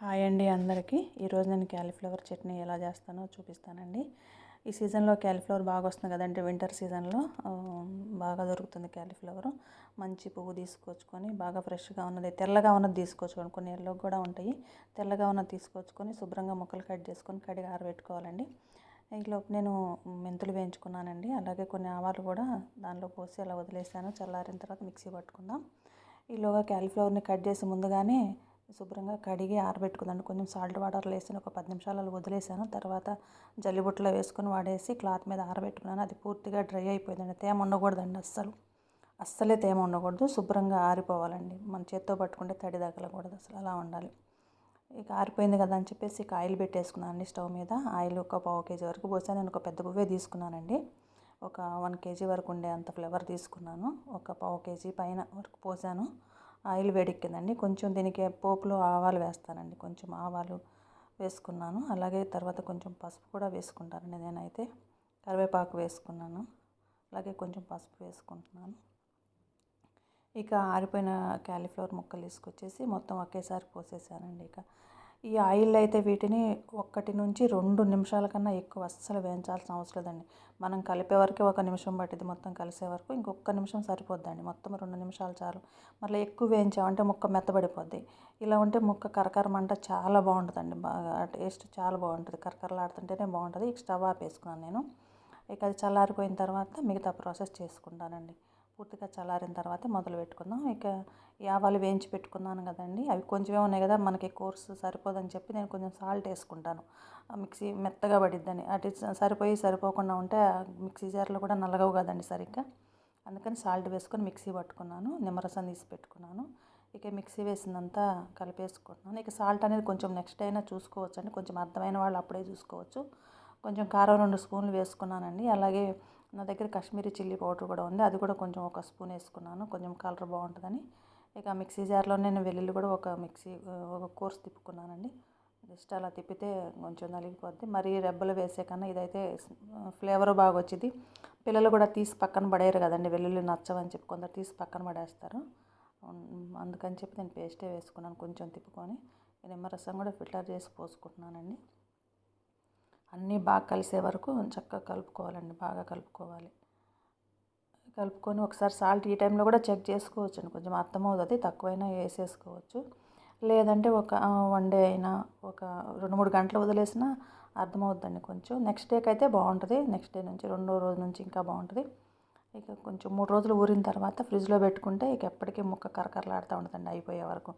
Hi అండి అందరికీ. ఈరోజు నేను క్యాలీఫ్లవర్ చట్నీ ఎలా చేస్తానో చూపిస్తానండి. ఈ సీజన్లో క్యాలీఫ్లవర్ బాగా వస్తుంది కదండి. వింటర్ సీజన్లో బాగా దొరుకుతుంది క్యాలీఫ్లవర్. మంచి పువ్వు తీసుకొచ్చుకొని బాగా ఫ్రెష్గా ఉన్నది, తెల్లగా ఉన్నది తీసుకొచ్చుకోండి. కొన్ని ఎల్లో కూడా ఉంటాయి. తెల్లగా ఉన్నది తీసుకొచ్చుకొని శుభ్రంగా ముక్కలు కట్ చేసుకొని కడిగి ఆరబెట్టుకోవాలండి. ఈలోపు నేను మెంతులు వేయించుకున్నానండి. అలాగే కొన్ని ఆవాలు కూడా దానిలో పోసి అలా వదిలేసాను. చల్లారిన తర్వాత మిక్సీ పట్టుకుందాం. ఈలోగా క్యాలీఫ్లవర్ని కట్ చేసి ముందుగానే శుభ్రంగా కడిగి ఆరబెట్టుకుందండి. కొంచెం సాల్ట్ వాటర్లో వేసి ఒక 10 నిమిషాలు అలా వదిలేసాను. తర్వాత జల్లిబుట్టలో వేసుకొని వాడేసి క్లాత్ మీద ఆరబెట్టుకున్నాను. అది పూర్తిగా డ్రై అయిపోయిందండి. తేమ ఉండకూడదండి, అస్సలే తేమ ఉండకూడదు. శుభ్రంగా ఆరిపోవాలండి. మన చేత్తో పట్టుకుంటే తడి తగలకూడదు, అసలు అలా ఉండాలి. ఇక ఆరిపోయింది కదా అని చెప్పేసి ఇక ఆయిల్ పెట్టేసుకున్నానండి స్టవ్ మీద. ఆయిల్ ఒక పావు కేజీ వరకు పోసాను. నేను ఒక పెద్ద పువ్వే తీసుకున్నానండి. ఒక 1 కేజీ వరకు ఉండే అంత ఫ్లేవర్ తీసుకున్నాను. ఒక పావు కేజీ పైన వరకు పోసాను. ఆయిల్ వేడెక్కిందండి. కొంచెం దీనికి పోపులో ఆవాలు వేస్తానండి. కొంచెం ఆవాలు వేసుకున్నాను. అలాగే తర్వాత కొంచెం పసుపు కూడా వేసుకుంటానండి. నేనైతే కరివేపాకు వేసుకున్నాను. అలాగే కొంచెం పసుపు వేసుకుంటున్నాను. ఇక ఆరిపోయిన క్యాలీఫ్లవర్ ముక్కలు తీసుకొచ్చేసి మొత్తం ఒకేసారి పోసేసానండి. ఇక ఈ ఆయిల్ అయితే వీటిని 1 నుంచి 2 నిమిషాల కన్నా ఎక్కువ అస్సలు వేయించాల్సిన అవసరం లేదండి. మనం కలిపే వరకే 1 నిమిషం పట్టింది. మొత్తం కలిసే వరకు ఇంకొక నిమిషం సరిపోద్దండి. మొత్తం 2 నిమిషాలు చాలు. మళ్ళీ ఎక్కువ వేయించామంటే ముక్క మెత్తబడిపోద్ది. ఇలా ఉంటే ముక్క కరకరమంట చాలా బాగుంటుందండి. బాగా టేస్ట్ చాలా బాగుంటుంది. కరకరలాడుతుంటేనే బాగుంటుంది. ఇక స్టవ్ ఆపేసుకున్నాను నేను. ఇక అది చల్లారిపోయిన తర్వాత మిగతా ప్రాసెస్ చేసుకుంటానండి. పూర్తిగా చల్లారిన తర్వాత మొదలు పెట్టుకుందాం. ఇక ఈ ఆవాలు వేయించి పెట్టుకున్నాను కదండి, అవి కొంచెమే ఉన్నాయి కదా, మనకి కోర్సు సరిపోదని చెప్పి నేను కొంచెం సాల్ట్ వేసుకుంటాను. మిక్సీ మెత్తగా పడిద్దని. అటు సరిపోకుండా ఉంటే మిక్సీ జార్లో కూడా నలగవు కదండి సరిగ్గా. అందుకని సాల్ట్ వేసుకొని మిక్సీ పట్టుకున్నాను. నిమ్మరసం తీసి పెట్టుకున్నాను. ఇక మిక్సీ వేసిందంతా కలిపేసుకుంటున్నాను. ఇక సాల్ట్ అనేది కొంచెం నెక్స్ట్ అయినా చూసుకోవచ్చు అండి. కొంచెం అర్థమైన వాళ్ళు అప్పుడే చూసుకోవచ్చు. కొంచెం కారం 2 స్పూన్లు వేసుకున్నానండి. అలాగే నా దగ్గర కాశ్మీరీ చిల్లీ పౌడర్ కూడా ఉంది. అది కూడా కొంచెం 1 స్పూన్ వేసుకున్నాను, కొంచెం కలర్ బాగుంటుందని. ఇక మిక్సీ జార్లో నేను వెల్లుల్లి కూడా ఒక కోర్స్ తిప్పుకున్నానండి. జస్ట్ అలా తిప్పితే కొంచెం నలిగిపోద్ది. మరీ రెబ్బలు వేసే కన్నా ఇదైతే ఫ్లేవర్ బాగా వచ్చింది. పిల్లలు కూడా తీసి పక్కన పడేయరు కదండి, వెల్లుల్లి నచ్చవని చెప్పి కొందరు తీసి పక్కన పడేస్తారు. అందుకని చెప్పి నేను పేస్టే వేసుకున్నాను. కొంచెం తిప్పుకొని నిమ్మరసం కూడా ఫిల్టర్ చేసి పోసుకుంటున్నానండి. అన్నీ బాగా కలిసే వరకు చక్కగా కలుపుకోవాలండి. బాగా కలుపుకొని ఒకసారి సాల్ట్ ఈ టైంలో కూడా చెక్ చేసుకోవచ్చండి. కొంచెం అర్థమవుతుంది, తక్కువైనా వేసేసుకోవచ్చు. లేదంటే ఒక 1 డే అయినా ఒక 2-3 గంటలు వదిలేసినా అర్థమవుద్దండి. కొంచెం నెక్స్ట్ డేకి అయితే బాగుంటుంది. నెక్స్ట్ డే నుంచి 2వ రోజు నుంచి ఇంకా బాగుంటుంది. ఇక కొంచెం 3 రోజులు ఊరిన తర్వాత ఫ్రిడ్జ్లో పెట్టుకుంటే ఇక ఎప్పటికీ ముక్క కరకరలాడుతూ ఉంటుందండి అయిపోయే వరకు.